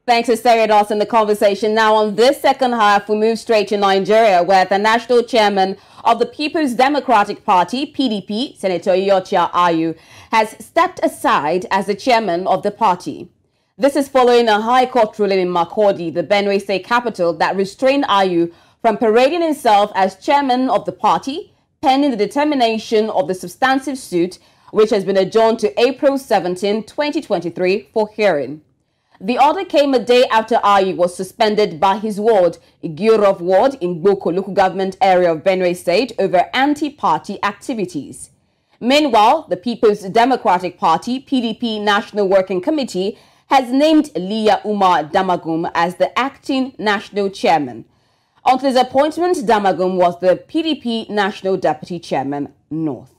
Thanks for staying with us in the conversation. Now, on this second half, we move straight to Nigeria, where the national chairman of the People's Democratic Party, PDP, Senator Iyorchia Ayu, has stepped aside as the chairman of the party. This is following a High Court ruling in Makurdi, the Benue State capital, that restrained Ayu from parading himself as chairman of the party, pending the determination of the substantive suit, which has been adjourned to April 17, 2023, for hearing. The order came a day after Ayu was suspended by his ward, Igurov ward in Boko local government area of Benue State, over anti-party activities. Meanwhile, the People's Democratic Party, PDP National Working Committee, has named Umar Damagum as the acting national chairman. Until his appointment, Damagum was the PDP National Deputy Chairman North.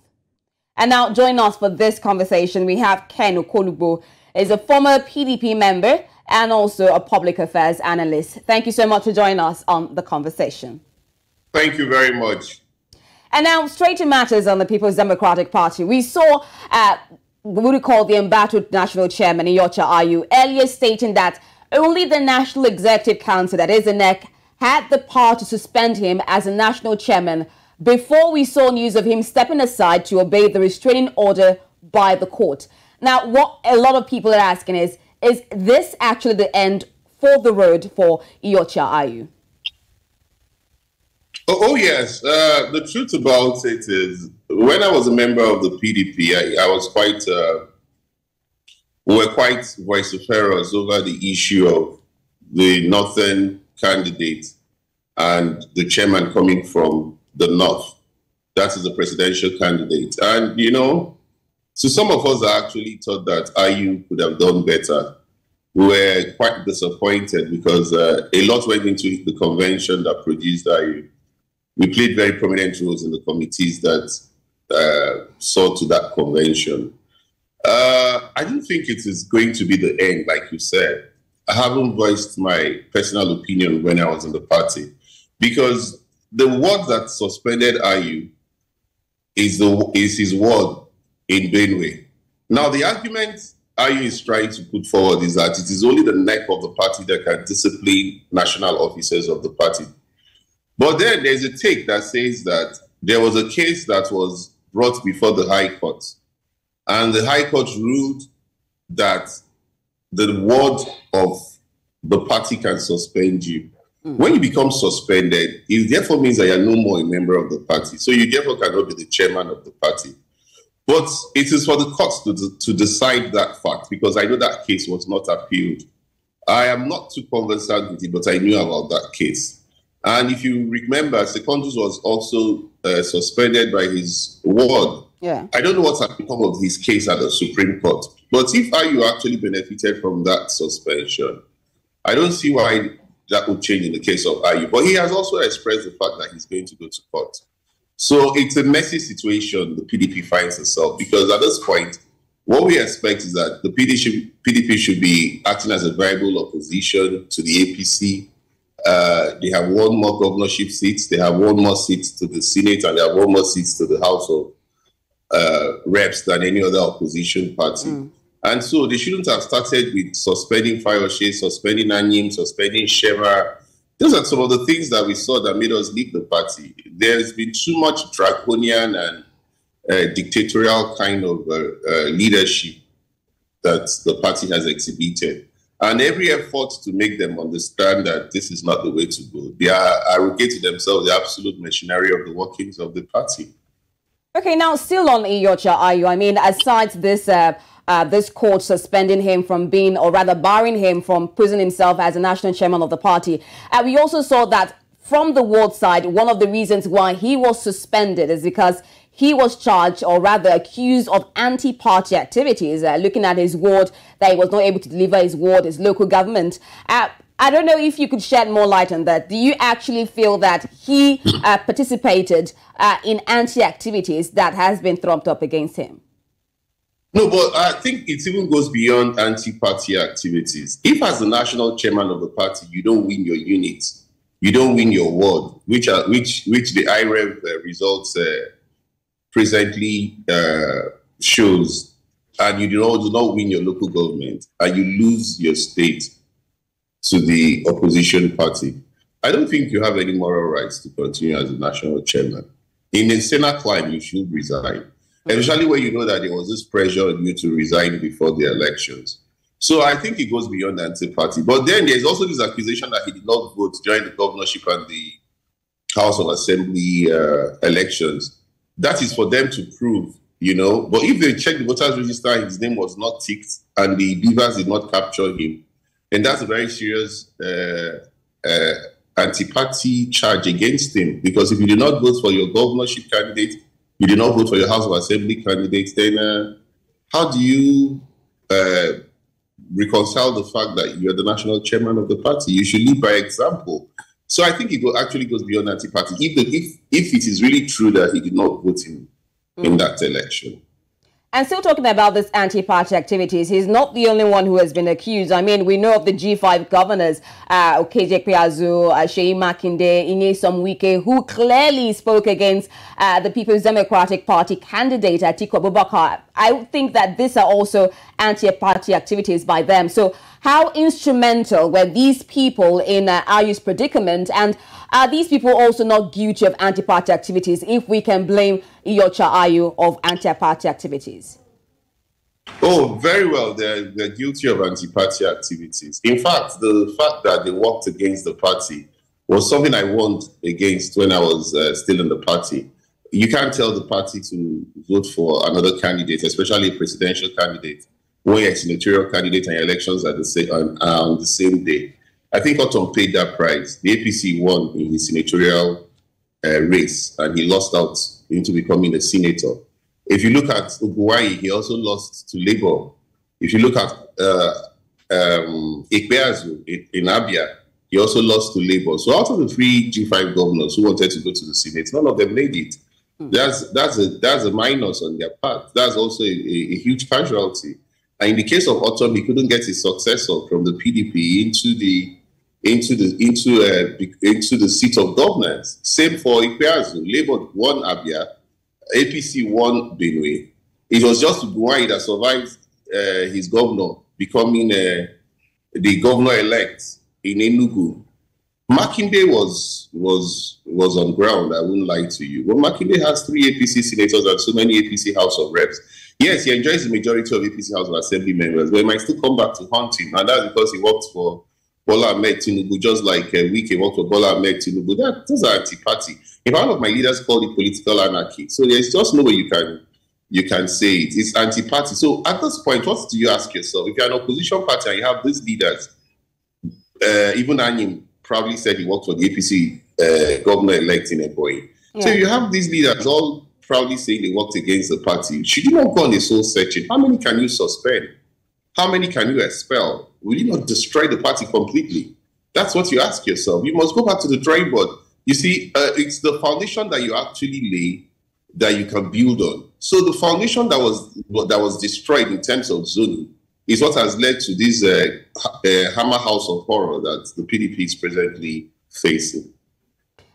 And now, joining us for this conversation, we have Ken Okolubo, is a former PDP member and also a public affairs analyst. Thank you so much for joining us on the conversation. Thank you very much. And now, straight to matters on the People's Democratic Party. We saw what we call the embattled national chairman, Iyorchia Ayu, earlier stating that only the National Executive Council, that is the NEC, had the power to suspend him as a national chairman before we saw news of him stepping aside to obey the restraining order by the court. Now, what a lot of people are asking is this actually the end for the road for Iyorchia Ayu? Oh yes. The truth about it is, when I was a member of the PDP, I was quite, we were quite vociferous over the issue of the northern candidate and the chairman coming from the north. That is the presidential candidate. And, you know, so some of us actually thought that Ayu could have done better. We were quite disappointed because a lot went into the convention that produced Ayu. We played very prominent roles in the committees that saw to that convention. I don't think it is going to be the end, like you said. I haven't voiced my personal opinion when I was in the party, because the word that suspended Ayu is his word in Benue. Now, the argument Ayu is trying to put forward is that it is only the neck of the party that can discipline national officers of the party. But then there's a take that says that there was a case that was brought before the High Court, and the High Court ruled that the word of the party can suspend you. When you become suspended, it therefore means that you are no more a member of the party. So you therefore cannot be the chairman of the party. But it is for the courts to decide that fact, because I know that case was not appealed. I am not too conversant with it, but I knew about that case. And if you remember, Secondus was also suspended by his ward. Yeah. I don't know what has become of his case at the Supreme Court. But if Ayu actually benefited from that suspension, I don't see why that would change in the case of Ayu. But he has also expressed the fact that he's going to go to court. So it's a messy situation the PDP finds itself, because at this point, what we expect is that the PDP should be acting as a viable opposition to the APC. They have one more governorship seats, they have one more seat to the Senate, and they have one more seat to the House of Reps than any other opposition party. And so they shouldn't have started with suspending Fayose, suspending Anyim, suspending Shema. Those are some of the things that we saw that made us leave the party. There's been too much draconian and dictatorial kind of leadership that the party has exhibited. And every effort to make them understand that this is not the way to go. They are arrogating themselves the absolute machinery of the workings of the party. Okay, now still on Iyorchia Ayu, I mean, aside this this court suspending him from being, or rather barring him from posing himself as a national chairman of the party, we also saw that from the ward side, one of the reasons why he was suspended is because he was charged, or rather accused, of anti-party activities, looking at his ward, that he was not able to deliver his ward, his local government. I don't know if you could shed more light on that. Do you actually feel that he participated in anti-activities that has been trumped up against him? No, but I think it even goes beyond anti-party activities. If as the national chairman of the party, you don't win your unit, you don't win your ward, which the IREV results presently shows, and you do not win your local government, and you lose your state, to the opposition party. I don't think you have any moral rights to continue as the national chairman. In a Senate climb, you should resign, especially when you know that there was this pressure on you to resign before the elections. So I think it goes beyond the anti-party. But then there's also this accusation that he did not vote during the governorship and the House of Assembly elections. That is for them to prove, you know. But if they check the voters register, his name was not ticked and the beavers did not capture him, and that's a very serious anti-party charge against him. Because if you did not vote for your governorship candidate, you did not vote for your House of Assembly candidate, then how do you reconcile the fact that you're the national chairman of the party? You should lead by example. So I think it actually goes beyond anti-party. If it is really true that he did not vote in that election. And still talking about this anti-party activities, he's not the only one who has been accused. I mean, we know of the G5 governors, Okejekpe Azu, Seyi Makinde, Nyesom Wike, who clearly spoke against the People's Democratic Party candidate, Atiku Abubakar. I think that these are also anti-party activities by them. So how instrumental were these people in Ayu's predicament? And are these people also not guilty of anti-party activities if we can blame Iyorchia Ayu of anti-party activities? Oh, very well. They're guilty of anti-party activities. In fact, the fact that they worked against the party was something I warned against when I was still in the party. You can't tell the party to vote for another candidate, especially a presidential candidate, when you're a senatorial candidate and your elections are on the same day. I think Otom paid that price. The APC won in his senatorial race, and he lost out into becoming a senator. If you look at Uguayi, he also lost to Labour. If you look at Ekpeazu in Abia, he also lost to Labour. So out of the 3 G5 governors who wanted to go to the Senate, none of them made it. That's a minus on their part. That's also a huge casualty. And in the case of Otom, he couldn't get his successor from the PDP into the seat of governance. Same for Ekpeazu. Labour won Abia, APC won Benue. It was just Buhari that survived his governor becoming the governor-elect in Enugu. Makinde was on ground, I wouldn't lie to you. But Makinde has 3 APC senators and so many APC House of Reps. Yes, he enjoys the majority of APC House of Assembly members, but he might still come back to haunt him. And that's because he worked for Bola Ahmed Tinubu, just like Wike worked for Bola Ahmed Tinubu. Those are anti-party. In fact, one of my leaders called it political anarchy. So there's just no way you can say it. It's anti-party. So at this point, what do you ask yourself? If you're an opposition party and you have these leaders, even Anyim probably said he worked for the APC governor-elect in Ebonyi. Yeah. So you have these leaders all proudly saying they worked against the party. Should you not go on a soul searching? How many can you suspend? How many can you expel? Will you not destroy the party completely? That's what you ask yourself. You must go back to the drawing board. You see, it's the foundation that you actually lay that you can build on. So the foundation that was destroyed in terms of zoning is what has led to this hammer house of horror that the PDP is presently facing.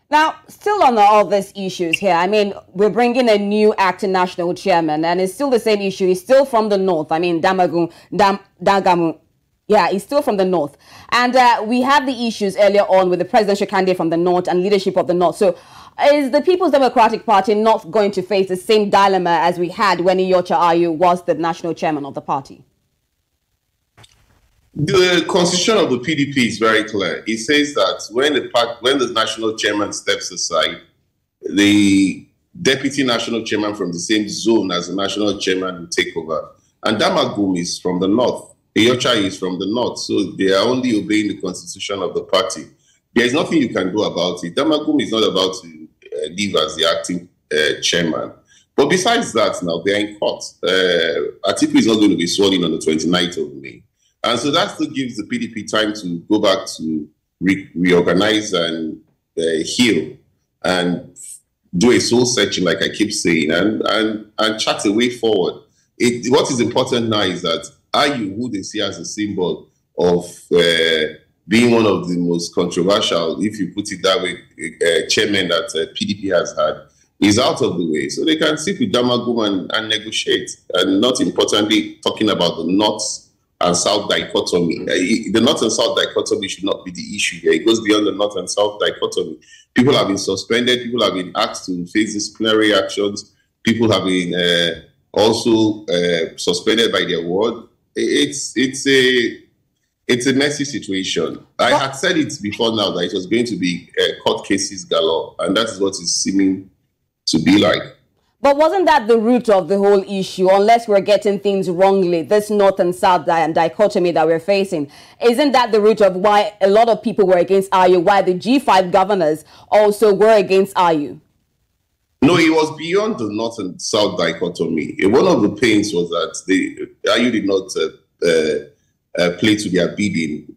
Now, still on all these issues here, I mean, we're bringing a new acting national chairman, and it's still the same issue. He's still from the north. I mean, Damagum. Yeah, he's still from the north. And we had the issues earlier on with the presidential candidate from the north and leadership of the north. So is the People's Democratic Party not going to face the same dilemma as we had when Iyorchia Ayu was the national chairman of the party? The constitution of the PDP is very clear. It says that when the national chairman steps aside, the deputy national chairman from the same zone as the national chairman will take over. And Damagum is from the north. Iyorchia is from the north. So they are only obeying the constitution of the party. There is nothing you can do about it. Damagum is not about to leave as the acting chairman. But besides that, now they are in court. Atiku is not going to be sworn in on the 29th of May. And so that still gives the PDP time to go back to reorganize and heal and do a soul searching, like I keep saying, and chart a way forward. What is important now is that Ayu, who they see as a symbol of being one of the most controversial, if you put it that way, chairman that PDP has had, is out of the way. So they can sit with Damagum and negotiate. And not importantly, talking about the knots and South dichotomy. The North and South dichotomy should not be the issue here. It goes beyond the North and South dichotomy. People have been suspended. People have been asked to face disciplinary actions. People have been also suspended by their ward. It's a messy situation. I had said it before now that it was going to be court cases galore, and that is what it's seeming to be like. But wasn't that the root of the whole issue? Unless we're getting things wrongly, this North and South dichotomy that we're facing, isn't that the root of why a lot of people were against Ayu, why the G5 governors also were against Ayu? No, it was beyond the North and South dichotomy. One of the pains was that Ayu did not play to their bidding.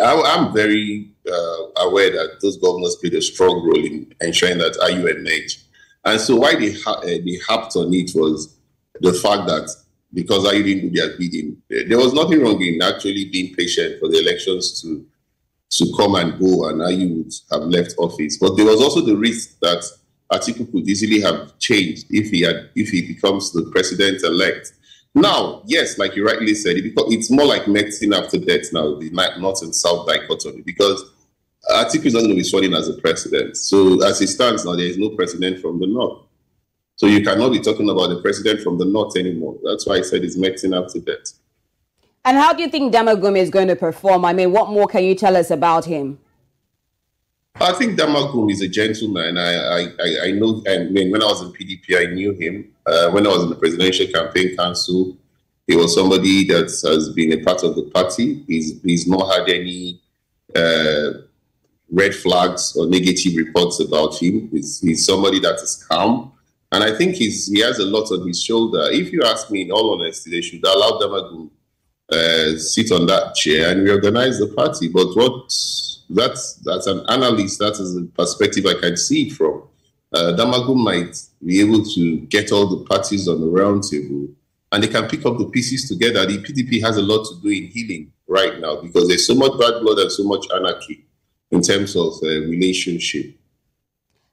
I'm very aware that those governors played a strong role in ensuring that Ayu emerged. And so why they harped on it was the fact that because Ayu didn't do their bidding, there was nothing wrong in actually being patient for the elections to come and go, and Ayu would have left office. But there was also the risk that Atiku could easily have changed if he becomes the president-elect. Now, yes, like you rightly said, it's more like medicine after death now, the North and South dichotomy, because Atiku is not going to be sworn in as a president. So as it stands now, there is no president from the North. So you cannot be talking about the president from the North anymore. That's why I said it's medicine after death. And how do you think Damagum is going to perform? I mean, what more can you tell us about him? I think Damagum is a gentleman. I know, and when I was in PDP, I knew him. When I was in the Presidential Campaign Council, he was somebody that has been a part of the party. He's not had any red flags or negative reports about him. He's somebody that is calm. And I think he has a lot on his shoulder. If you ask me, in all honesty, they should allow Damagum sit on that chair and reorganize the party. But that's an analyst, that is the perspective I can see it from. Damagum might be able to get all the parties on the round table and they can pick up the pieces together. The PDP has a lot to do in healing right now because there's so much bad blood and so much anarchy in terms of relationship.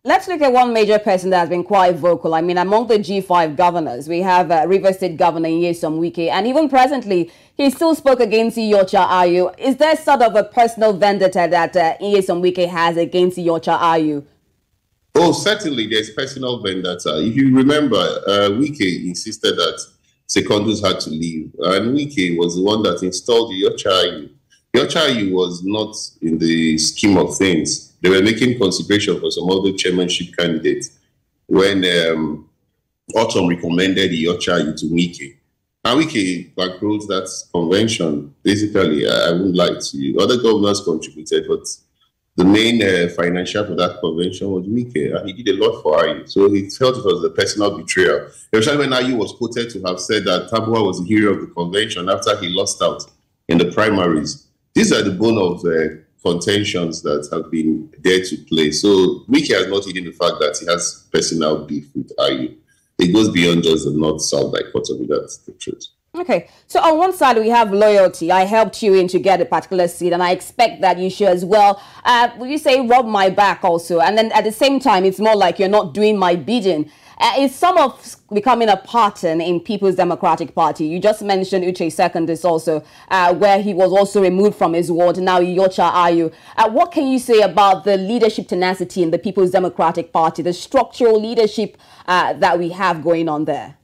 Let's look at one major person that has been quite vocal. I mean, among the G5 governors, we have Rivers State Governor Nyesom Wike, and even presently, he still spoke against Iyorchia Ayu. Is there sort of a personal vendetta that Nyesom Wike has against Iyorchia Ayu? Oh, certainly, there's personal vendetta. If you remember, Wike insisted that Secondus had to leave, and Wike was the one that installed Iyorchia Ayu. Iyorchia Ayu was not in the scheme of things. They were making consideration for some other chairmanship candidates when Autumn recommended Iyorchia Ayu to Wike. And Wike backrolled that convention. Basically, I wouldn't lie to you. Other governors contributed, but the main financier for that convention was Wike, and he did a lot for Ayu. So he felt it was a personal betrayal. Especially when Ayu was quoted to have said that Tabua was the hero of the convention after he lost out in the primaries. These are the bone of contentions that have been there to play. So Wike has not hidden the fact that he has personal beef with Ayu. It goes beyond just the North-South dichotomy, that's the truth. Okay, so on one side we have loyalty. I helped you in to get a particular seat, and I expect that you should as well. Will you say rub my back also? And then at the same time, it's more like you're not doing my bidding. Is some of becoming a pattern in People's Democratic Party? You just mentioned Uche Secondus also, where he was also removed from his ward. Now Iyorchia Ayu. What can you say about the leadership tenacity in the People's Democratic Party, the structural leadership that we have going on there?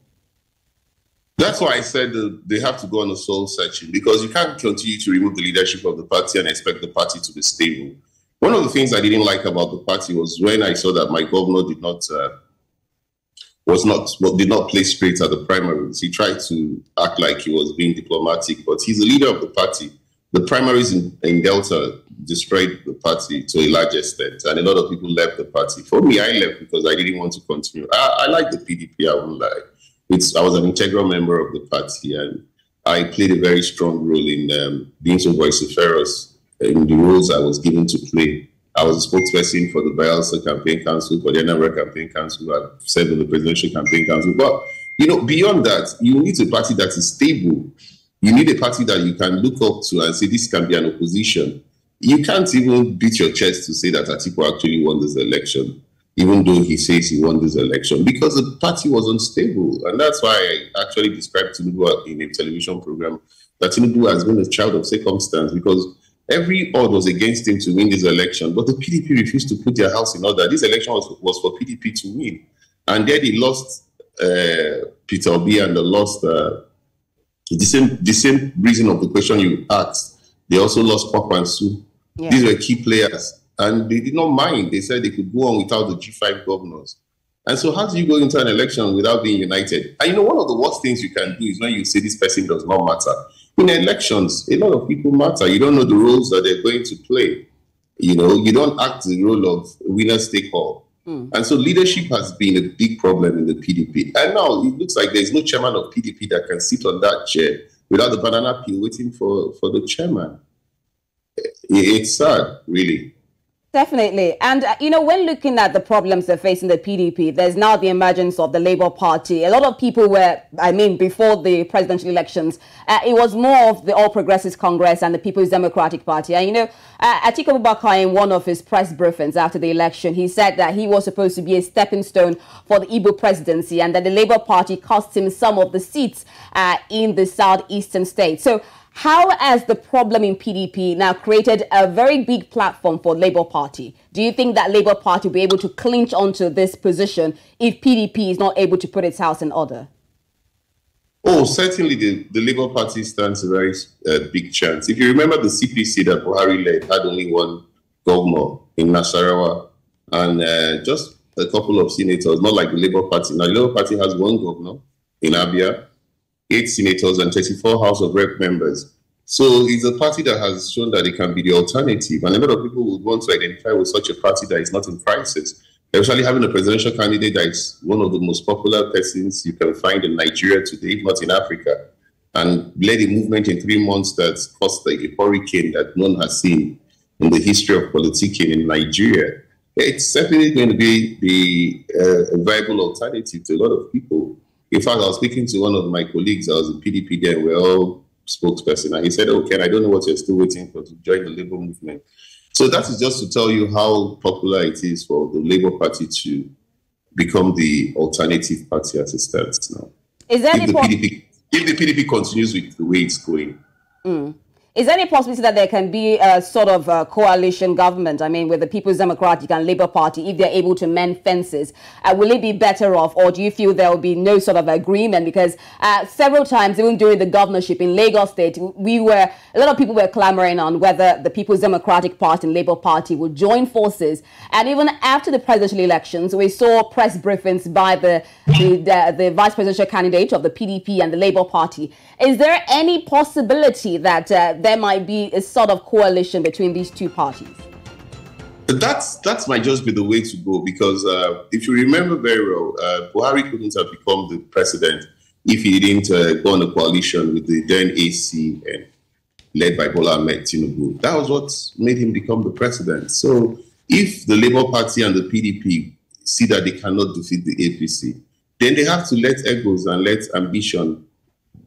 That's why I said they have to go on a soul searching, because you can't continue to remove the leadership of the party and expect the party to be stable. One of the things I didn't like about the party was when I saw that my governor did not play straight at the primaries. He tried to act like he was being diplomatic, but he's the leader of the party. The primaries in Delta destroyed the party to a large extent, and a lot of people left the party. For me, I left because I didn't want to continue. I like the PDP, I won't lie. I was an integral member of the party, and I played a very strong role in being so vociferous in the roles I was given to play. I was a spokesperson for the Bayelsa Campaign Council, for the Anambra Campaign Council. I served in the Presidential Campaign Council. But, you know, beyond that, you need a party that is stable. You need a party that you can look up to and say, this can be an opposition. You can't even beat your chest to say that Atiku actually won this election, even though he says he won this election, because the party was unstable. And that's why I actually described Tinubu in a television program that Tinubu has been a child of circumstance, because every odd was against him to win this election, but the PDP refused to put their house in order. This election was for PDP to win. And then they lost Peter Obi, and they lost the same reason of the question you asked. They also lost Papa and Sue. Yeah. These were key players, and they did not mind. They said they could go on without the G5 governors. And so how do you go into an election without being united? And you know, one of the worst things you can do is when you say this person does not matter. In elections, a lot of people matter. You don't know the roles that they're going to play. You know, you don't act the role of winner take all. And so leadership has been a big problem in the PDP. And now it looks like there's no chairman of PDP that can sit on that chair without the banana peel waiting for the chairman. It's sad, really. Definitely. And, you know, when looking at the problems they're facing the PDP, there's now the emergence of the Labour Party. A lot of people were, I mean, before the presidential elections, it was more of the All Progressives Congress and the People's Democratic Party. And, you know, Atiku Abubakar, in one of his press briefings after the election, he said that he was supposed to be a stepping stone for the Igbo presidency, and that the Labour Party cost him some of the seats in the southeastern states. So how has the problem in PDP now created a very big platform for Labour Party? Do you think that Labour Party will be able to clinch onto this position if PDP is not able to put its house in order? Oh, certainly the Labour Party stands a very big chance. If you remember, the CPC that Buhari led had only one governor in Nasarawa and just a couple of senators, not like the Labour Party. Now, the Labour Party has one governor in Abia, 8 senators and 34 House of Rep members. So it's a party that has shown that it can be the alternative. And a lot of people would want to identify with such a party that is not in crisis. Especially having a presidential candidate that is one of the most popular persons you can find in Nigeria today, if not in Africa, and led a movement in 3 months that caused like a hurricane that none has seen in the history of politicking in Nigeria. It's certainly going to be a viable alternative to a lot of people. In fact, I was speaking to one of my colleagues. I was a PDP there. We're all spokesperson. And he said, okay, I don't know what you're still waiting for to join the Labour movement. So that is just to tell you how popular it is for the Labour Party to become the alternative party as it stands now. Is there if the PDP continues with the way it's going. Is there any possibility that there can be a sort of a coalition government, I mean, with the People's Democratic and Labour Party, if they're able to mend fences? Will it be better off, or do you feel there will be no sort of agreement? Because several times, even during the governorship in Lagos State, a lot of people were clamoring on whether the People's Democratic Party and Labour Party would join forces. And even after the presidential elections, we saw press briefings by the vice presidential candidate of the PDP and the Labour Party. Is there any possibility that there might be a sort of coalition between these two parties? That might just be the way to go, because if you remember very well, Buhari couldn't have become the president if he didn't go on a coalition with the then AC and led by Bola Ahmed Tinubu. That was what made him become the president. So if the Labour Party and the PDP see that they cannot defeat the APC, then they have to let egos and let ambition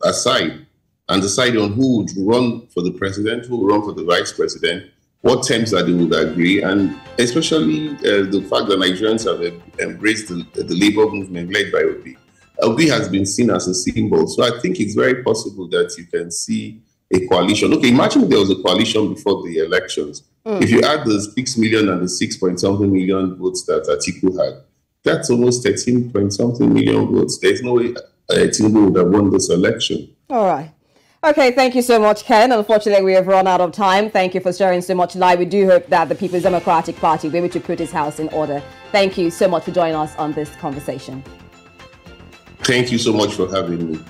aside and decide on who would run for the president, who would run for the vice president, what terms that they would agree, and especially the fact that Nigerians have embraced the labor movement led by Obi. Obi has been seen as a symbol. So I think it's very possible that you can see a coalition. Okay, imagine if there was a coalition before the elections. If you add the 6 million and the 6-point-something million votes that Atiku had, that's almost 13-point-something million votes. There's no way Tinubu would have won this election. All right. Okay, thank you so much, Ken. Unfortunately, we have run out of time. Thank you for sharing so much light. We do hope that the People's Democratic Party will be able to put its house in order. Thank you so much for joining us on this conversation. Thank you so much for having me.